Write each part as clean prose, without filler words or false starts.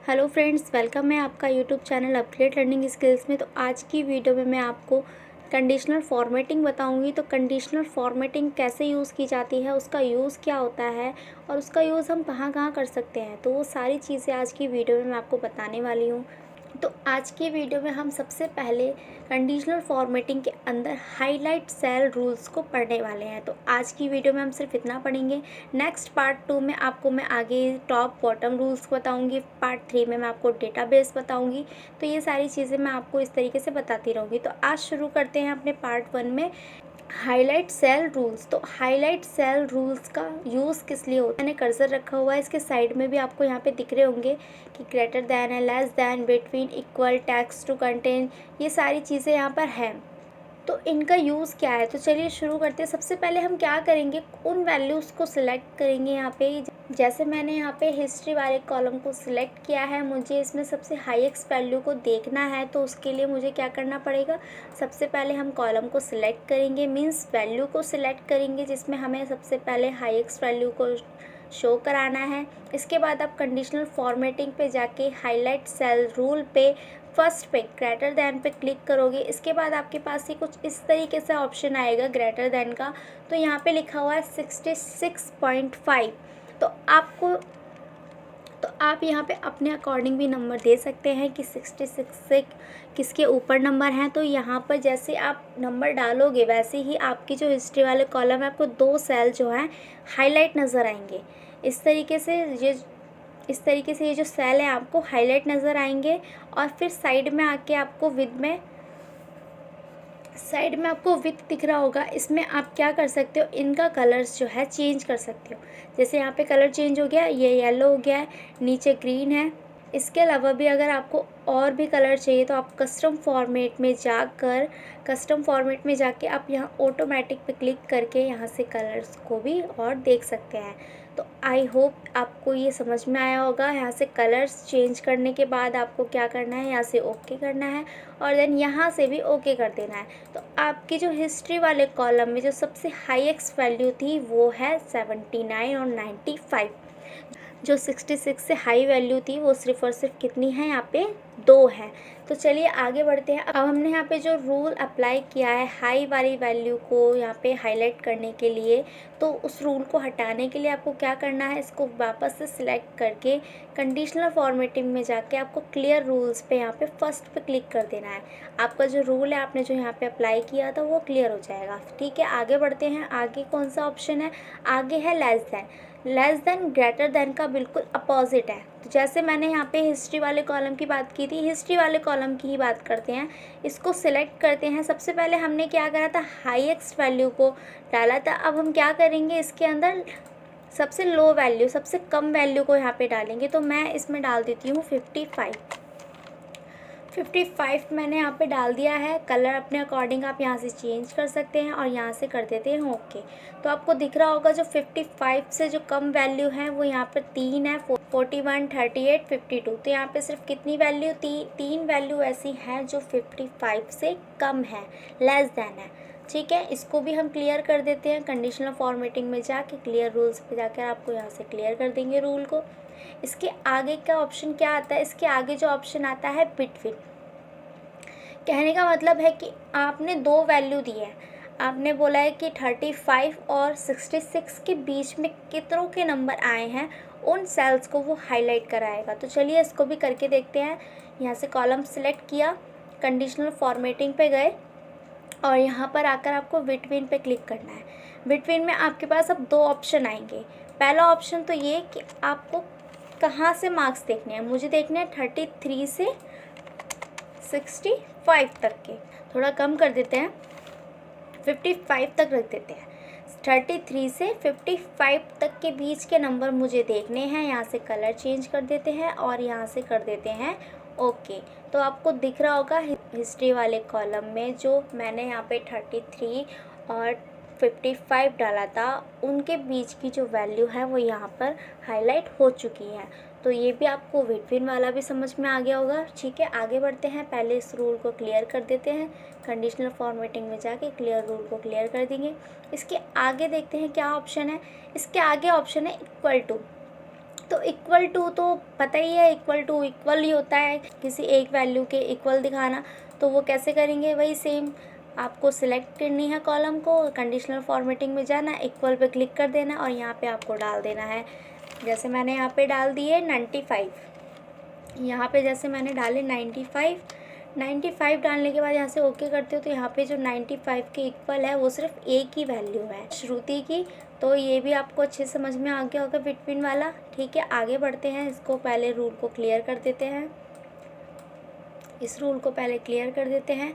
Hello friends, welcome है आपका YouTube channel upgrade learning skills में। तो आज की वीडियो में मैं आपको कंडीशनल फॉर्मेटिंग बताऊंगी। तो कंडीशनल फॉर्मेटिंग कैसे यूज़ की जाती है, उसका यूज़ क्या होता है और उसका यूज़ हम कहाँ कहाँ कर सकते हैं, तो वो सारी चीज़ें आज की वीडियो में मैं आपको बताने वाली हूँ। तो आज की वीडियो में हम सबसे पहले कंडीशनल फॉर्मेटिंग के अंदर हाईलाइट सेल रूल्स को पढ़ने वाले हैं। तो आज की वीडियो में हम सिर्फ इतना पढ़ेंगे। नेक्स्ट पार्ट 2 में आपको मैं आगे टॉप बॉटम रूल्स बताऊंगी। पार्ट 3 में मैं आपको डेटाबेस बताऊंगी। तो ये सारी चीज़ें मैं आपको इस तरीके से बताती रहूँगी। तो आज शुरू करते हैं अपने पार्ट 1 में हाईलाइट सेल रूल्स। तो हाईलाइट सेल रूल्स का यूज़ किस लिए होता है, मैंने कर्सर रखा हुआ है इसके साइड में भी, आपको यहाँ पे दिख रहे होंगे कि ग्रेटर दैन है, less than, between, equal, text to contain, ये सारी चीज़ें यहाँ पर हैं। तो इनका यूज़ क्या है, तो चलिए शुरू करते हैं। सबसे पहले हम क्या करेंगे, उन वैल्यूज़ को सिलेक्ट करेंगे। यहाँ पे जैसे मैंने यहाँ पे हिस्ट्री वाले कॉलम को सिलेक्ट किया है, मुझे इसमें सबसे हाईएस्ट वैल्यू को देखना है। तो उसके लिए मुझे क्या करना पड़ेगा, सबसे पहले हम कॉलम को सिलेक्ट करेंगे, मीन्स वैल्यू को सिलेक्ट करेंगे जिसमें हमें सबसे पहले हाईएस्ट वैल्यू को शो कराना है। इसके बाद आप कंडीशनल फॉर्मेटिंग पे जाके हाईलाइट सेल रूल पे फर्स्ट पे ग्रेटर दैन पे क्लिक करोगे। इसके बाद आपके पास ही कुछ इस तरीके से ऑप्शन आएगा ग्रेटर दैन का। तो यहाँ पे लिखा हुआ है 66.5। तो आप यहाँ पे अपने अकॉर्डिंग भी नंबर दे सकते हैं कि 66 से किसके ऊपर नंबर हैं। तो यहाँ पर जैसे आप नंबर डालोगे वैसे ही आपकी जो हिस्ट्री वाले कॉलम है, आपको 2 सेल जो हैं हाईलाइट नज़र आएंगे। इस तरीके से ये जो सेल है आपको हाईलाइट नज़र आएंगे। और फिर साइड में आपको विथ दिख रहा होगा। इसमें आप क्या कर सकते हो, इनका कलर्स जो है चेंज कर सकते हो। जैसे यहाँ पे कलर चेंज हो गया, ये येलो हो गया है, नीचे ग्रीन है। इसके अलावा भी अगर आपको और भी कलर चाहिए तो आप कस्टम फॉर्मेट में जाके आप यहाँ ऑटोमेटिक पे क्लिक करके यहाँ से कलर्स को भी और देख सकते हैं। तो आई होप आपको ये समझ में आया होगा। यहाँ से कलर्स चेंज करने के बाद आपको क्या करना है, यहाँ से ओके करना है और देन यहाँ से भी ओके कर देना है। तो आपकी जो हिस्ट्री वाले कॉलम में जो सबसे हाईएस्ट वैल्यू थी वो है 79 और 95। जो 66 से हाई वैल्यू थी वो सिर्फ और सिर्फ कितनी है, यहाँ पे 2 है। तो चलिए आगे बढ़ते हैं। अब हमने यहाँ पे जो रूल अप्लाई किया है हाई वाली वैल्यू को यहाँ पे हाईलाइट करने के लिए, तो उस रूल को हटाने के लिए आपको क्या करना है, इसको वापस से सिलेक्ट करके कंडीशनल फॉर्मेटिंग में जाके आपको क्लियर रूल्स पे यहाँ पे फर्स्ट पे क्लिक कर देना है। आपका जो रूल है आपने जो यहाँ पे अप्लाई किया था वो क्लियर हो जाएगा। ठीक है, आगे बढ़ते हैं। आगे कौन सा ऑप्शन है, आगे है लेस दैन ग्रेटर दैन का बिल्कुल अपोजिट है। तो जैसे मैंने यहाँ पे हिस्ट्री वाले कॉलम की बात की थी, हिस्ट्री वाले कॉलम की ही बात करते हैं। इसको सिलेक्ट करते हैं। सबसे पहले हमने क्या करा था, हाईएस्ट वैल्यू को डाला था। अब हम क्या करेंगे, इसके अंदर सबसे लो वैल्यू, सबसे कम वैल्यू को यहाँ पे डालेंगे। तो मैं इसमें डाल देती हूँ 55 मैंने यहाँ पे डाल दिया है। कलर अपने अकॉर्डिंग आप यहाँ से चेंज कर सकते हैं और यहाँ से कर देते हैं ओके। तो आपको दिख रहा होगा जो 55 से जो कम वैल्यू है वो यहाँ पर 3 है, 41, 38, 52। तो यहाँ पे सिर्फ कितनी वैल्यू, 3 वैल्यू ऐसी हैं जो 55 से कम है, लेस दैन है। ठीक है, इसको भी हम क्लियर कर देते हैं। कंडीशनल फॉर्मेटिंग में जाके क्लियर रूल्स पे जाकर आपको यहाँ से क्लियर कर देंगे रूल को। इसके आगे का ऑप्शन क्या आता है, इसके आगे जो ऑप्शन आता है बिटवीन। कहने का मतलब है कि आपने 2 वैल्यू दी है। आपने बोला है कि 35 और 66 के बीच में कितनों के नंबर आए हैं, उन सेल्स को वो हाईलाइट कराएगा। तो चलिए इसको भी करके देखते हैं। यहाँ से कॉलम सिलेक्ट किया, कंडीशनल फॉर्मेटिंग पे गए और यहाँ पर आकर आपको बिटवीन पे क्लिक करना है। बिटवीन में आपके पास अब 2 ऑप्शन आएंगे। पहला ऑप्शन तो ये कि आपको कहाँ से मार्क्स देखने हैं। मुझे देखने हैं 33 से 65 तक के, थोड़ा कम कर देते हैं, 55 तक रख देते हैं। 33 से 55 तक के बीच के नंबर मुझे देखने हैं। यहाँ से कलर चेंज कर देते हैं और यहाँ से कर देते हैं ओके। तो आपको दिख रहा होगा हिस्ट्री वाले कॉलम में जो मैंने यहाँ पे 33 और 55 डाला था, उनके बीच की जो वैल्यू है वो यहाँ पर हाईलाइट हो चुकी है। तो ये भी आपको बिटवीन वाला भी समझ में आ गया होगा। ठीक है, आगे बढ़ते हैं। पहले इस रूल को क्लियर कर देते हैं। कंडीशनल फॉर्मेटिंग में जाके क्लियर रूल को क्लियर कर देंगे। इसके आगे देखते हैं क्या ऑप्शन है। इसके आगे ऑप्शन है इक्वल टू। तो इक्वल टू तो पता ही है, इक्वल टू इक्वल ही होता है, किसी एक वैल्यू के इक्वल दिखाना। तो वो कैसे करेंगे, वही सेम आपको सिलेक्ट करनी है कॉलम को, कंडीशनल फॉर्मेटिंग में जाना, इक्वल पे क्लिक कर देना और यहाँ पे आपको डाल देना है। जैसे मैंने यहाँ पे डाल दिए 95, यहाँ पे जैसे मैंने डाले 95 डालने के बाद यहाँ से ओके करते हो तो यहाँ पे जो 95 के इक्वल है वो सिर्फ एक ही वैल्यू है, श्रुति की। तो ये भी आपको अच्छे समझ में आ गया होगा बिटवीन वाला। ठीक है, आगे बढ़ते हैं, इसको पहले रूल को क्लियर कर देते हैं, इस रूल को पहले क्लियर कर देते हैं।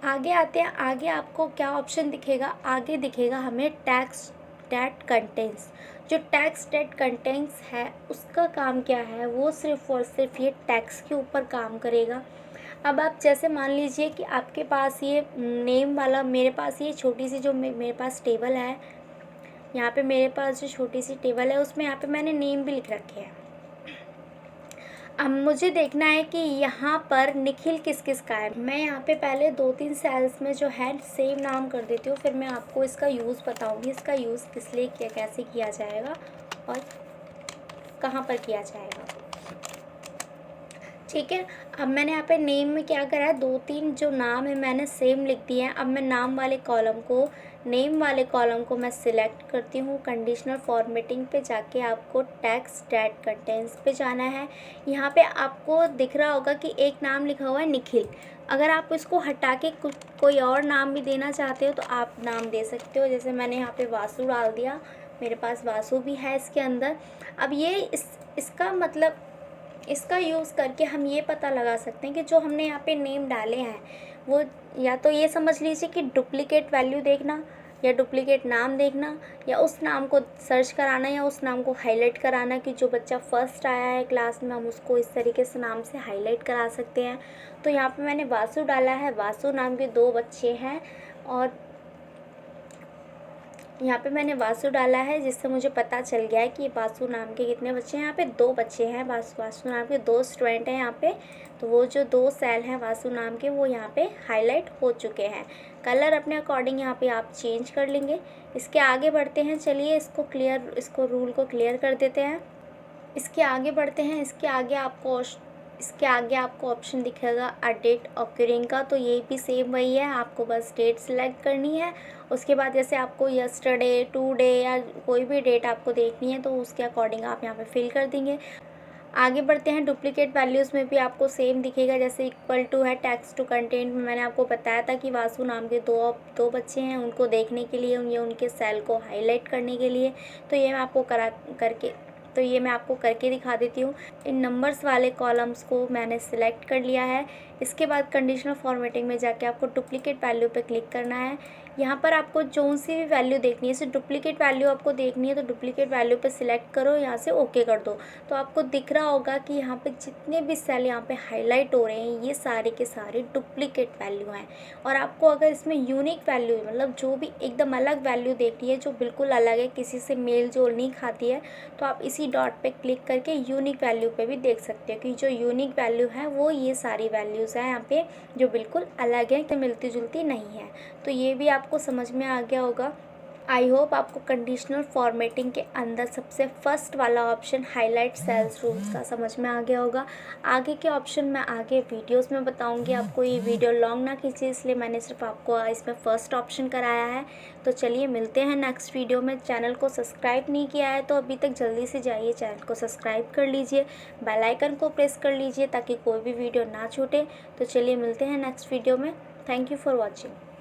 आगे आते हैं, आगे आपको क्या ऑप्शन दिखेगा, आगे दिखेगा हमें टैक्स डेट कंटेंट्स। जो टैक्स डेट कंटेंट्स है उसका काम क्या है, वो सिर्फ और सिर्फ ये टैक्स के ऊपर काम करेगा। अब आप जैसे मान लीजिए कि आपके पास ये नेम वाला, मेरे पास ये छोटी सी जो मेरे पास टेबल है, यहाँ पे मेरे पास जो छोटी सी टेबल है उसमें यहाँ पे मैंने नेम भी लिख रखे हैं। अब मुझे देखना है कि यहाँ पर निखिल किस किस का है। मैं यहाँ पे पहले 2-3 सेल्स में जो है सेम नाम कर देती हूँ, फिर मैं आपको इसका यूज़ बताऊँगी, इसका यूज़ किस लिए किया, कैसे किया जाएगा और कहाँ पर किया जाएगा। ठीक है, अब मैंने यहाँ पे नेम में क्या करा है, 2-3 जो नाम है मैंने सेम लिख दिए हैं। अब मैं नाम वाले कॉलम को, नेम वाले कॉलम को मैं सिलेक्ट करती हूँ, कंडीशनल फॉर्मेटिंग पे जाके आपको टैक्स डेट कंटेंट्स पे जाना है। यहाँ पे आपको दिख रहा होगा कि एक नाम लिखा हुआ है निखिल। अगर आप इसको हटा के कोई और नाम भी देना चाहते हो तो आप नाम दे सकते हो। जैसे मैंने यहाँ पे वासु डाल दिया, मेरे पास वासु भी है इसके अंदर। अब ये इसका मतलब, इसका यूज़ करके हम ये पता लगा सकते हैं कि जो हमने यहाँ पे नेम डाले हैं वो, या तो ये समझ लीजिए कि डुप्लीकेट वैल्यू देखना या डुप्लीकेट नाम देखना, या उस नाम को सर्च कराना या उस नाम को हाईलाइट कराना कि जो बच्चा फर्स्ट आया है क्लास में हम उसको इस तरीके से नाम से हाईलाइट करा सकते हैं। तो यहाँ पे मैंने वासु डाला है, वासु नाम के 2 बच्चे हैं और यहाँ पे मैंने वासु डाला है, जिससे मुझे पता चल गया है कि वासु नाम के कितने बच्चे हैं। यहाँ पे 2 बच्चे हैं, वासु नाम के 2 स्टूडेंट हैं यहाँ पे। तो वो जो 2 सेल हैं वासु नाम के वो यहाँ पे हाईलाइट हो चुके हैं। कलर अपने अकॉर्डिंग यहाँ पे आप चेंज कर लेंगे। इसके आगे बढ़ते हैं, चलिए इसको रूल को क्लियर कर देते हैं। इसके आगे बढ़ते हैं, इसके आगे आपको ऑप्शन दिखेगा अ डेट ऑक्यूरिंग का। तो ये भी सेम वही है, आपको बस डेट सेलेक्ट करनी है। उसके बाद जैसे आपको यस्टरडे, टुडे या कोई भी डेट आपको देखनी है तो उसके अकॉर्डिंग आप यहाँ पे फिल कर देंगे। आगे बढ़ते हैं, डुप्लीकेट वैल्यूज़ में भी आपको सेम दिखेगा। जैसे इक्वल टू है टैक्स टू कंटेंट में, मैंने आपको बताया था कि वासु नाम के दो बच्चे हैं, उनको देखने के लिए, उनके सेल को हाईलाइट करने के लिए। तो ये मैं आपको करके दिखा देती हूँ। इन नंबर्स वाले कॉलम्स को मैंने सिलेक्ट कर लिया है। इसके बाद कंडीशनल फॉर्मेटिंग में जाके आपको डुप्लीकेट वैल्यू पे क्लिक करना है। यहाँ पर आपको जो सी भी वैल्यू देखनी है, सिर्फ डुप्लीकेट वैल्यू आपको देखनी है तो डुप्लीकेट वैल्यू पे सिलेक्ट करो, यहाँ से ओके कर दो। तो आपको दिख रहा होगा कि यहाँ पे जितने भी सेल यहाँ पे हाईलाइट हो रहे हैं ये सारे के सारे डुप्लीकेट वैल्यू हैं। और आपको अगर इसमें यूनिक वैल्यू, मतलब जो भी एकदम अलग वैल्यू देखनी है, जो बिल्कुल अलग है, किसी से मेल जोल नहीं खाती है, तो आप इसी डॉट पे क्लिक करके यूनिक वैल्यू पे भी देख सकते हो कि जो यूनिक वैल्यू है वो ये सारी वैल्यूज़ हैं यहाँ पे जो बिल्कुल अलग है, मिलती जुलती नहीं है। तो ये भी आपको समझ में आ गया होगा। आई होप आपको कंडीशनल फॉर्मेटिंग के अंदर सबसे फर्स्ट वाला ऑप्शन हाईलाइट सेल्स रूल्स का समझ में आ गया होगा। आगे के ऑप्शन मैं आगे वीडियोस में बताऊंगी आपको, ये वीडियो लॉन्ग ना खींचे इसलिए मैंने सिर्फ आपको इसमें फ़र्स्ट ऑप्शन कराया है। तो चलिए मिलते हैं नेक्स्ट वीडियो में। चैनल को सब्सक्राइब नहीं किया है तो अभी तक जल्दी से जाइए चैनल को सब्सक्राइब कर लीजिए, बेल आइकन को प्रेस कर लीजिए ताकि कोई भी वीडियो ना छूटे। तो चलिए मिलते हैं नेक्स्ट वीडियो में। Thank you for watching.